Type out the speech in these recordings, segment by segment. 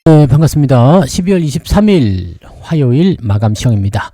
네, 반갑습니다. 12월 23일 화요일 마감 시황입니다.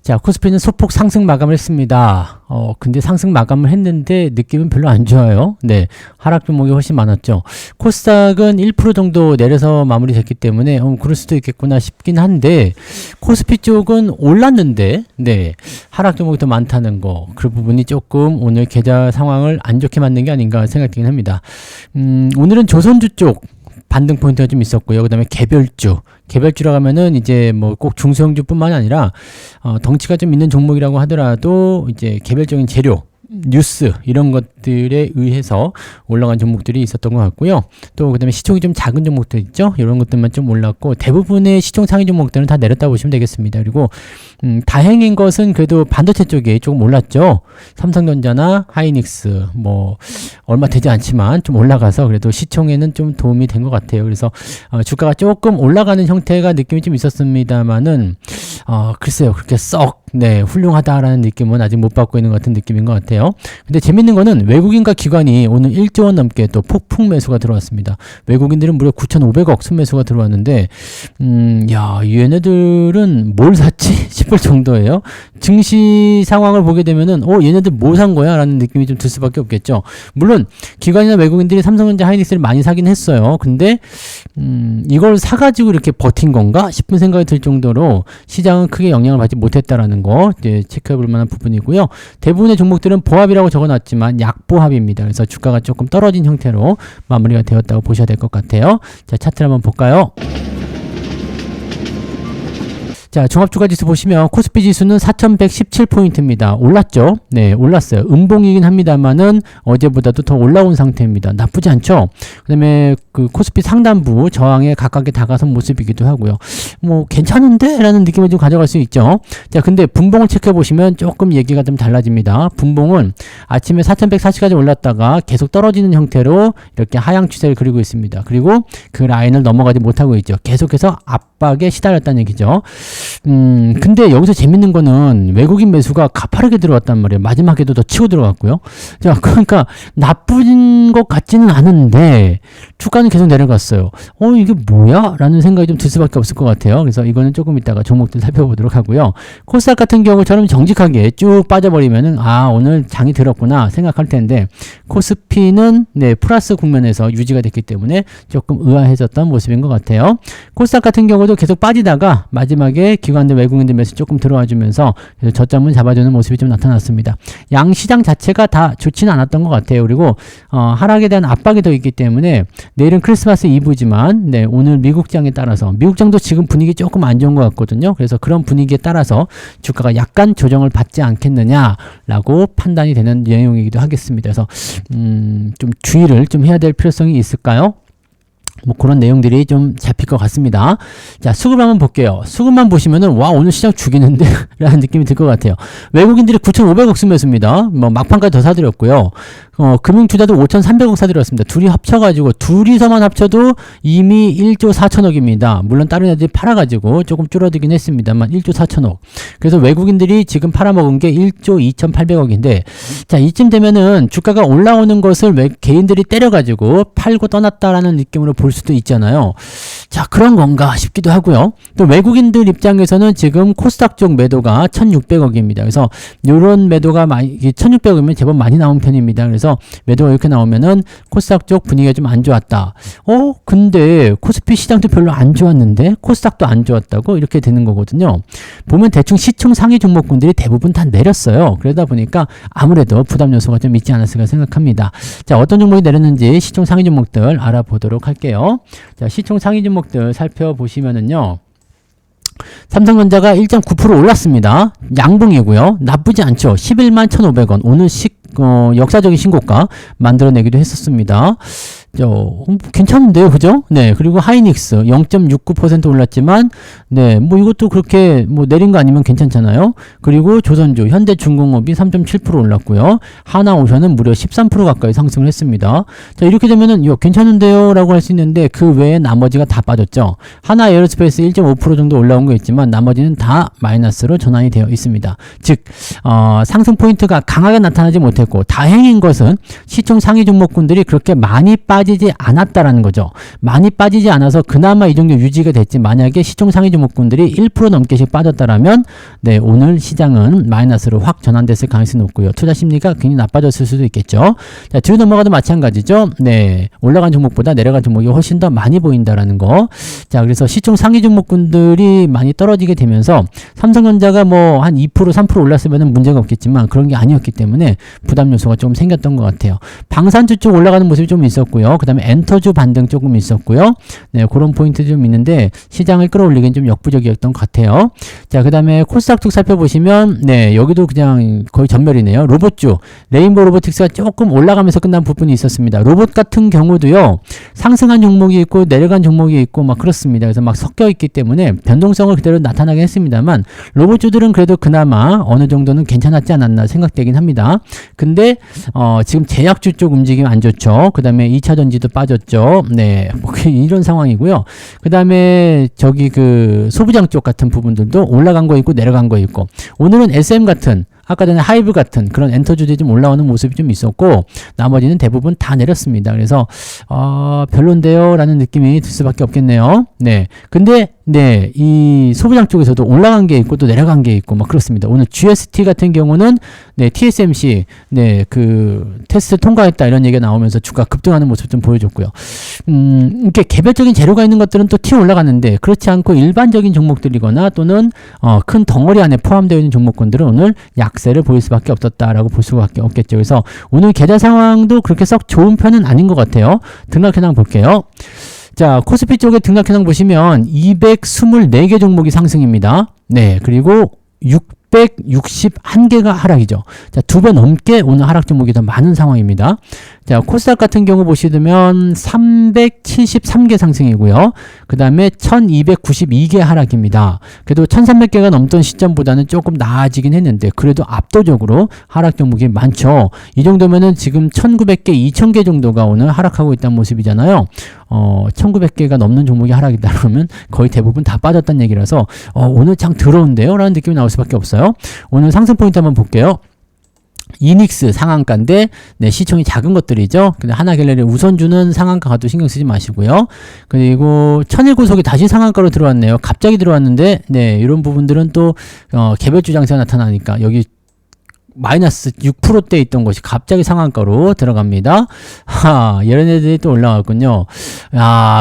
자, 코스피는 소폭 상승 마감을 했습니다. 근데 상승 마감을 했는데 느낌은 별로 안 좋아요. 네, 하락 종목이 훨씬 많았죠. 코스닥은 1% 정도 내려서 마무리됐기 때문에 그럴 수도 있겠구나 싶긴 한데, 코스피 쪽은 올랐는데 네, 하락 종목이 더 많다는 거, 그 부분이 조금 오늘 계좌 상황을 안 좋게 만든 게 아닌가 생각되긴 합니다. 오늘은 조선주 쪽 반등 포인트가 좀 있었고요. 그 다음에 개별주라고 하면은 이제 뭐 꼭 중소형주뿐만 아니라 덩치가 좀 있는 종목이라고 하더라도 이제 개별적인 재료, 뉴스 이런 것들에 의해서 올라간 종목들이 있었던 것 같고요. 또 그다음에 시총이 좀 작은 종목들 있죠. 이런 것들만 좀 올랐고, 대부분의 시총 상위 종목들은 다 내렸다 보시면 되겠습니다. 그리고 다행인 것은 그래도 반도체 쪽이 조금 올랐죠. 삼성전자나 하이닉스 뭐 얼마 되지 않지만 좀 올라가서 그래도 시총에는 좀 도움이 된 것 같아요. 그래서 주가가 조금 올라가는 형태가 느낌이 좀 있었습니다만은 글쎄요, 그렇게 썩 훌륭하다라는 느낌은 아직 못 받고 있는 것 같은 느낌인 것 같아요. 근데 재밌는 거는 외국인과 기관이 오늘 1조 원 넘게 또 폭풍 매수가 들어왔습니다. 외국인들은 무려 9,500억 순매수가 들어왔는데, 얘네들은 뭘 샀지 싶을 정도예요. 증시 상황을 보게 되면은 얘네들 뭐 산 거야? 라는 느낌이 좀 들 수밖에 없겠죠. 물론 기관이나 외국인들이 삼성전자, 하이닉스를 많이 사긴 했어요. 근데 이걸 사가지고 이렇게 버틴 건가 싶은 생각이 들 정도로 시장은 크게 영향을 받지 못했다라는 거 이제 체크해 볼 만한 부분이고요. 대부분의 종목들은 보합이라고 적어놨지만 약보합입니다. 그래서 주가가 조금 떨어진 형태로 마무리가 되었다고 보셔야 될 것 같아요. 자, 차트를 한번 볼까요? 자, 종합주가지수 보시면 코스피 지수는 4117포인트입니다. 올랐죠? 네, 올랐어요. 음봉이긴 합니다만은 어제보다도 더 올라온 상태입니다. 나쁘지 않죠? 그 다음에 그 코스피 상단부 저항에 가깝게 다가선 모습이기도 하고요. 뭐 괜찮은데? 라는 느낌을 좀 가져갈 수 있죠. 자, 근데 분봉을 체크해 보시면 조금 얘기가 좀 달라집니다. 분봉은 아침에 4140까지 올랐다가 계속 떨어지는 형태로 이렇게 하향 추세를 그리고 있습니다. 그리고 그 라인을 넘어가지 못하고 있죠. 계속해서 압박에 시달렸다는 얘기죠. 근데 여기서 재밌는 거는 외국인 매수가 가파르게 들어왔단 말이에요. 마지막에도 더 치고 들어갔고요. 자, 그러니까 나쁜 것 같지는 않은데 주가는 계속 내려갔어요. 이게 뭐야? 라는 생각이 좀 들 수밖에 없을 것 같아요. 그래서 이거는 조금 이따가 종목들 살펴보도록 하고요. 코스닥 같은 경우처럼 정직하게 쭉 빠져버리면은 오늘 장이 들었구나 생각할 텐데, 코스피는 플러스 국면에서 유지가 됐기 때문에 조금 의아해졌던 모습인 것 같아요. 코스닥 같은 경우도 계속 빠지다가 마지막에 기관들, 외국인들 매수 조금 들어와 주면서 저점을 잡아주는 모습이 좀 나타났습니다. 양 시장 자체가 다 좋지는 않았던 것 같아요. 그리고 하락에 대한 압박이 더 있기 때문에 내일은 크리스마스 이브지만 오늘 미국장에 따라서, 미국장도 지금 분위기 조금 안 좋은 것 같거든요. 그래서 그런 분위기에 따라서 주가가 약간 조정을 받지 않겠느냐라고 판단이 되는 내용이기도 하겠습니다. 그래서 좀 주의를 좀 해야 될 필요성이 있을까요? 뭐 그런 내용들이 좀 잡힐 것 같습니다. 자, 수급 한번 볼게요. 수급만 보시면은 오늘 시장 죽이는데 라는 느낌이 들 것 같아요. 외국인들이 9,500억 순매수입니다. 뭐 막판까지 더 사들였고요. 금융투자도 5,300억 사들였습니다. 둘이 합쳐가지고, 둘이서만 합쳐도 이미 1조 4천억입니다. 물론 다른 애들이 팔아가지고 조금 줄어들긴 했습니다만 1조 4천억. 그래서 외국인들이 지금 팔아먹은 게 1조 2,800억인데, 자, 이쯤 되면은 주가가 올라오는 것을 개인들이 때려가지고 팔고 떠났다라는 느낌으로 볼 수도 있잖아요. 자, 그런 건가 싶기도 하고요. 또 외국인들 입장에서는 지금 코스닥 쪽 매도가 1,600억입니다. 그래서 이런 매도가 1,600억이면 제법 많이 나온 편입니다. 그래서 매도가 이렇게 나오면은 코스닥 쪽 분위기가 좀 안 좋았다. 근데 코스피 시장도 별로 안 좋았는데 코스닥도 안 좋았다고 이렇게 되는 거거든요. 보면 대충 시총 상위 종목군들이 대부분 다 내렸어요. 그러다 보니까 아무래도 부담 요소가 좀 있지 않았을까 생각합니다. 자, 어떤 종목이 내렸는지 시총 상위 종목들 알아보도록 할게요. 자, 시총 상위 종목들 살펴보시면은요, 삼성전자가 1.9% 올랐습니다. 양봉이고요. 나쁘지 않죠. 11만 1,500원. 오늘 역사적인 신고가 만들어내기도 했었습니다. 괜찮은데요, 그죠? 네, 그리고 하이닉스 0.69% 올랐지만, 뭐 이것도 그렇게 내린 거 아니면 괜찮잖아요. 그리고 조선주, 현대중공업이 3.7% 올랐고요. 하나오션은 무려 13% 가까이 상승을 했습니다. 자, 이렇게 되면은 괜찮은데요 라고 할 수 있는데, 그 외에 나머지가 다 빠졌죠. 하나 에어로스페이스 1.5% 정도 올라온 거 있지만 나머지는 다 마이너스로 전환이 되어 있습니다. 즉, 상승 포인트가 강하게 나타나지 못했고, 다행인 것은 시총 상위 종목군들이 그렇게 많이 빠져 빠지지 않았다라는 거죠. 많이 빠지지 않아서 그나마 이 정도 유지가 됐지, 만약에 시총 상위 종목군들이 1% 넘게씩 빠졌다라면 네, 오늘 시장은 마이너스로 확 전환됐을 가능성이 높고요. 투자 심리가 굉장히 나빠졌을 수도 있겠죠. 자, 뒤로 넘어가도 마찬가지죠. 네, 올라간 종목보다 내려간 종목이 훨씬 더 많이 보인다라는 거. 자, 그래서 시총 상위 종목군들이 많이 떨어지게 되면서 삼성전자가 뭐 한 2% 3% 올랐으면 문제가 없겠지만 그런 게 아니었기 때문에 부담 요소가 좀 생겼던 것 같아요. 방산주 쪽 올라가는 모습이 좀 있었고요. 그 다음에 엔터주 반등 조금 있었고요. 네, 그런 포인트 좀 있는데 시장을 끌어올리기엔 좀 역부족이었던 것 같아요. 자, 그 다음에 코스닥 쪽 살펴보시면 네, 여기도 그냥 거의 전멸이네요. 로봇주, 레인보우 로보틱스가 조금 올라가면서 끝난 부분이 있었습니다. 로봇 같은 경우도요, 상승한 종목이 있고 내려간 종목이 있고 막 그렇습니다. 그래서 막 섞여 있기 때문에 변동성을 그대로 나타나긴 했습니다만 로봇주들은 그래도 그나마 어느 정도는 괜찮았지 않았나 생각되긴 합니다. 근데 지금 제약주 쪽 움직임 안 좋죠. 그 다음에 2차 전지도 빠졌죠. 네, 뭐 이런 상황이고요. 그 다음에 저기 그 소부장 쪽 같은 부분들도 올라간 거 있고 내려간 거 있고, 오늘은 SM 같은, 아까 전에 하이브 같은 그런 엔터주들이 좀 올라오는 모습이 좀 있었고 나머지는 대부분 다 내렸습니다. 그래서 별론데요 라는 느낌이 들 수밖에 없겠네요. 네, 근데 네, 이 소부장 쪽에서도 올라간 게 있고 또 내려간 게 있고 막 그렇습니다. 오늘 GST 같은 경우는 네, TSMC 네, 그 테스트 통과했다 이런 얘기가 나오면서 주가 급등하는 모습 좀 보여줬고요. 이렇게 개별적인 재료가 있는 것들은 또 튀어 올라갔는데 그렇지 않고 일반적인 종목들이거나 또는 큰 덩어리 안에 포함되어 있는 종목군들은 오늘 약세를 보일 수밖에 없었다라고 볼 수밖에 없겠죠. 그래서 오늘 계좌 상황도 그렇게 썩 좋은 편은 아닌 것 같아요. 등락 현황 볼게요. 자, 코스피 쪽에 등락 현황 보시면 224개 종목이 상승입니다. 네, 그리고 661개가 하락이죠. 자, 2배 넘게 오늘 하락 종목이 더 많은 상황입니다. 자, 코스닥 같은 경우 보시면 373개 상승이고요. 그 다음에 1292개 하락입니다. 그래도 1300개가 넘던 시점보다는 조금 나아지긴 했는데 그래도 압도적으로 하락 종목이 많죠. 이 정도면은 지금 1900개, 2000개 정도가 오늘 하락하고 있다는 모습이잖아요. 1900개가 넘는 종목이 하락이다 그러면 거의 대부분 다 빠졌다는 얘기라서 오늘 장 더러운데요? 라는 느낌이 나올 수밖에 없어요. 오늘 상승 포인트 한번 볼게요. 이닉스 상한가인데 네, 시총이 작은 것들이죠. 근데 하나갤러리 우선주는 상한가 가도 신경 쓰지 마시고요. 그리고 천일고속이 다시 상한가로 들어왔네요. 갑자기 들어왔는데 네, 이런 부분들은 또 개별주 장세가 나타나니까 여기 마이너스 6%대 있던 것이 갑자기 상한가로 들어갑니다. 이런 애들이 또 올라왔군요.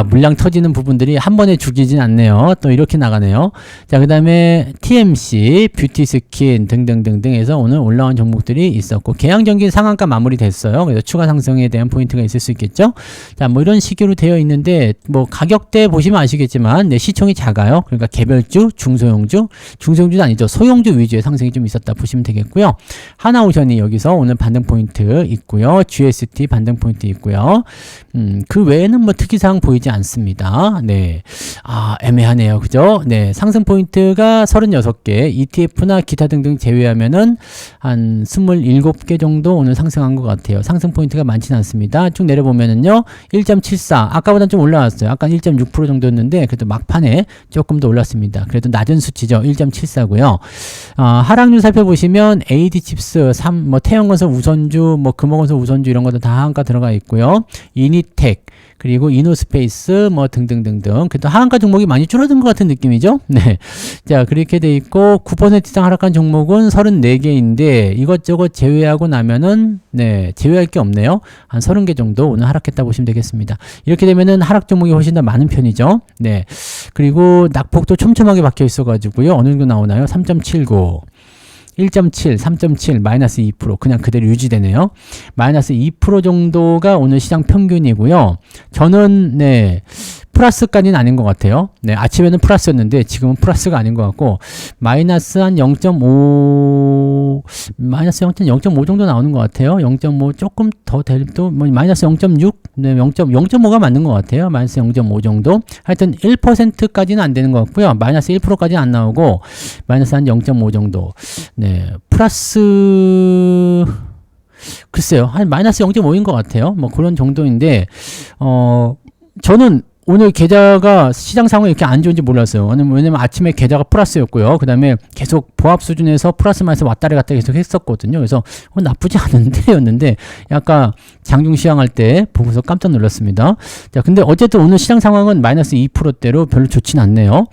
물량 터지는 부분들이 한 번에 죽이진 않네요. 또 이렇게 나가네요. 자, 그 다음에 TMC, 뷰티스킨 등등등등 해서 오늘 올라온 종목들이 있었고 계양전기 상한가 마무리 됐어요. 그래서 추가 상승에 대한 포인트가 있을 수 있겠죠. 자, 뭐 이런 식으로 되어 있는데 뭐 가격대 보시면 아시겠지만 네, 시총이 작아요. 그러니까 개별주, 중소형주는 아니죠. 소형주 위주의 상승이 좀 있었다 보시면 되겠고요. 하나오션이 여기서 오늘 반등 포인트 있고요. GST 반등 포인트 있고요. 그 외에는 뭐 특이사항 보이지 않습니다. 네. 애매하네요. 그죠? 네. 상승 포인트가 36개, ETF나 기타 등등 제외하면은 한 27개 정도 오늘 상승한 것 같아요. 상승 포인트가 많지는 않습니다. 쭉 내려보면은요. 1.74. 아까보다는 좀 올라왔어요. 아까 1.6% 정도였는데 그래도 막판에 조금 더 올랐습니다. 그래도 낮은 수치죠. 1.74고요. 하락률 살펴보시면 AD 칩스, 태형건설 우선주, 금호건설 우선주 이런 것도 다 한가 들어가 있고요. 이니텍, 그리고 이노스페이스 등등등등. 그래도 하한가 종목이 많이 줄어든 것 같은 느낌이죠. 네. 자, 그렇게 돼 있고 9% 이상 하락한 종목은 34개인데 이것저것 제외하고 나면은 네, 제외할 게 없네요. 한 30개 정도 오늘 하락했다 보시면 되겠습니다. 이렇게 되면은 하락 종목이 훨씬 더 많은 편이죠. 네. 그리고 낙폭도 촘촘하게 박혀 있어 가지고요. 어느 정도 나오나요? 3.79. 1.7, 3.7, 마이너스 2%, 그냥 그대로 유지되네요. 마이너스 2% 정도가 오늘 시장 평균이고요. 저는, 네, 플러스까지는 아닌 것 같아요. 네, 아침에는 플러스였는데 지금은 플러스가 아닌 것 같고 마이너스 한 0.5 정도 나오는 것 같아요. 0.5 조금 더 될 또 마이너스 0.6, 네, 0.5가 맞는 것 같아요. 마이너스 0.5 정도. 하여튼 1%까지는 안 되는 것 같고요. 마이너스 1%까지는 안 나오고 마이너스 한 0.5 정도. 네, 플러스 글쎄요, 한 마이너스 0.5인 것 같아요. 그런 정도인데 저는 오늘 계좌가 시장 상황이 이렇게 안 좋은지 몰랐어요. 왜냐면 아침에 계좌가 플러스였고요. 그 다음에 계속 보합 수준에서 플러스 마이너스 왔다리 갔다 계속 했었거든요. 그래서 나쁘지 않은데 였는데 약간 장중 시황할 때 보고서 깜짝 놀랐습니다. 자, 근데 어쨌든 오늘 시장 상황은 마이너스 2%대로 별로 좋진 않네요.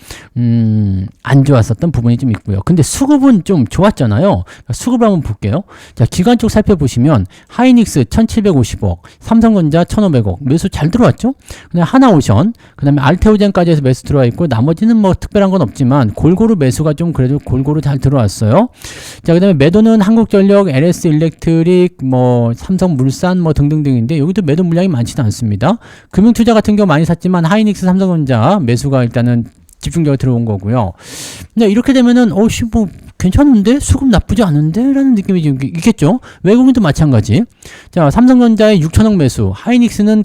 안 좋았었던 부분이 좀 있고요. 근데 수급은 좀 좋았잖아요. 수급을 한번 볼게요. 자, 기관 쪽 살펴보시면 하이닉스 1750억, 삼성전자 1500억 매수 잘 들어왔죠? 그다음에 하나오션, 그다음에 알테오젠까지 해서 매수 들어와 있고 나머지는 뭐 특별한 건 없지만 골고루 매수가 좀 그래도 골고루 잘 들어왔어요. 자, 그다음에 매도는 한국전력, LS일렉트릭, 뭐 삼성물산 뭐 등등등인데 여기도 매도 물량이 많지는 않습니다. 금융투자 같은 경우 많이 샀지만 하이닉스, 삼성전자 매수가 일단은 집중적으로 들어온 거고요. 근데 이렇게 되면은 뭐 괜찮은데? 수급 나쁘지 않은데? 라는 느낌이 좀 있겠죠? 외국인도 마찬가지. 자, 삼성전자의 6천억 매수, 하이닉스는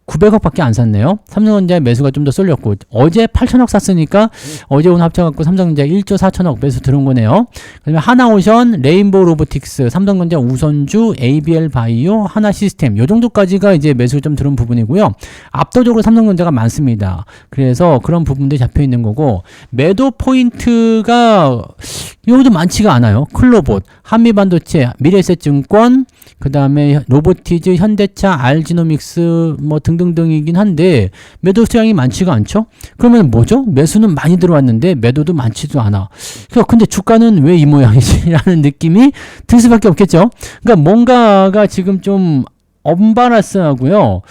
900억 밖에 안 샀네요. 삼성전자의 매수가 좀 더 쏠렸고 어제 8천억 샀으니까 어제 오늘 합쳐갖고 삼성전자 1조 4천억 매수 들어온 거네요. 그다음에 하나오션, 레인보우 로보틱스, 삼성전자 우선주, ABL 바이오, 하나시스템 요 정도까지가 이제 매수가 좀 들어온 부분이고요. 압도적으로 삼성전자가 많습니다. 그래서 그런 부분들이 잡혀 있는 거고 매도 포인트가 여기도 많지가 않아요. 클로봇, 한미반도체, 미래에셋증권, 그 다음에 로보티즈, 현대차, 알지노믹스 뭐 등등등이긴 한데 매도 수량이 많지가 않죠. 그러면 뭐죠? 매수는 많이 들어왔는데 매도도 많지도 않아. 근데 주가는 왜 이 모양이지? 라는 느낌이 들 수밖에 없겠죠. 그러니까 뭔가가 지금 좀 언밸런스하고요.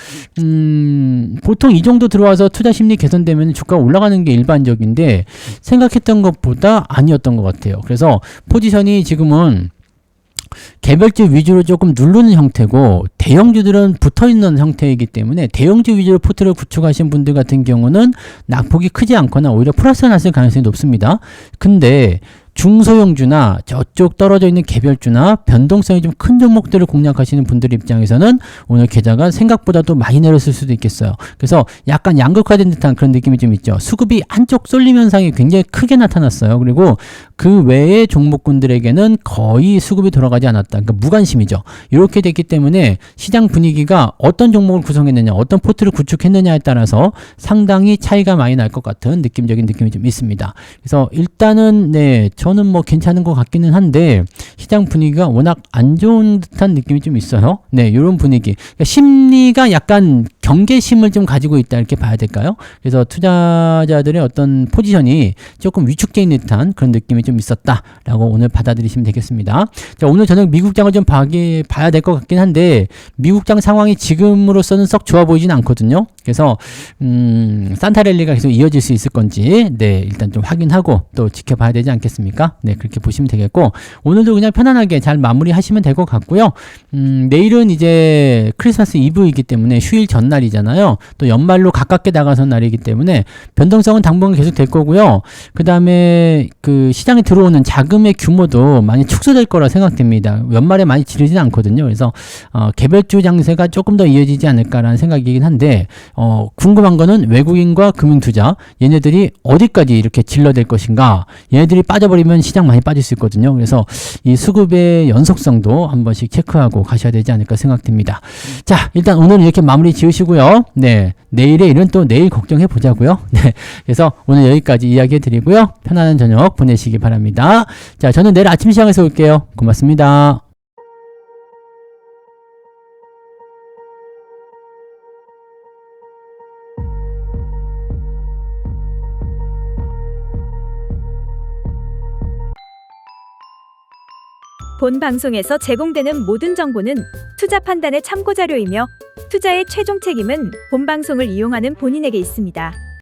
보통 이 정도 들어와서 투자 심리 개선되면 주가가 올라가는 게 일반적인데 생각했던 것보다 아니었던 것 같아요. 그래서 포지션이 지금은 개별주 위주로 조금 누르는 형태고 대형주들은 붙어있는 형태이기 때문에 대형주 위주로 포트를 구축하신 분들 같은 경우는 낙폭이 크지 않거나 오히려 플러스가 났을 가능성이 높습니다. 근데 중소형주나 저쪽 떨어져 있는 개별주나 변동성이 좀 큰 종목들을 공략하시는 분들 입장에서는 오늘 계좌가 생각보다도 많이 내렸을 수도 있겠어요. 그래서 약간 양극화된 듯한 그런 느낌이 좀 있죠. 수급이 한쪽 쏠림 현상이 굉장히 크게 나타났어요. 그리고 그 외의 종목군들에게는 거의 수급이 돌아가지 않았다. 그러니까 무관심이죠. 이렇게 됐기 때문에 시장 분위기가 어떤 종목을 구성했느냐, 어떤 포트를 구축했느냐에 따라서 상당히 차이가 많이 날 것 같은 느낌적인 느낌이 좀 있습니다. 그래서 일단은 저는 뭐 괜찮은 것 같기는 한데 시장 분위기가 워낙 안 좋은 듯한 느낌이 좀 있어요. 이런 분위기. 그러니까 심리가 약간 경계심을 좀 가지고 있다 이렇게 봐야 될까요? 그래서 투자자들의 어떤 포지션이 조금 위축되어 있는 듯한 그런 느낌이 좀 있었다라고 오늘 받아들이시면 되겠습니다. 자, 오늘 저녁 미국장을 좀 봐야 될 것 같긴 한데 미국장 상황이 지금으로서는 썩 좋아 보이진 않거든요. 그래서 산타랠리가 계속 이어질 수 있을 건지 일단 좀 확인하고 또 지켜봐야 되지 않겠습니까? 그렇게 보시면 되겠고 오늘도 그냥 편안하게 잘 마무리하시면 될 것 같고요. 내일은 이제 크리스마스 이브이기 때문에 휴일 전날이잖아요. 또 연말로 가깝게 다가선 날이기 때문에 변동성은 당분간 계속 될 거고요. 그 다음에 그 시장에 들어오는 자금의 규모도 많이 축소될 거라 생각됩니다. 연말에 많이 지르지는 않거든요. 그래서 개별주 장세가 조금 더 이어지지 않을까라는 생각이긴 한데 궁금한 거는 외국인과 금융투자 얘네들이 어디까지 이렇게 질러댈 것인가. 얘네들이 빠져버리면 시장 많이 빠질 수 있거든요. 그래서 이 수급의 연속성도 한 번씩 체크하고 가셔야 되지 않을까 생각됩니다. 자, 일단 오늘은 이렇게 마무리 지으시고요. 내일의 일은 또 내일 걱정해 보자고요. 그래서 오늘 여기까지 이야기해 드리고요. 편안한 저녁 보내시기 바랍니다. 자, 저는 내일 아침 시장에서 올게요. 고맙습니다. 본 방송에서 제공되는 모든 정보는 투자 판단의 참고 자료이며 투자의 최종 책임은 본 방송을 이용하는 본인에게 있습니다.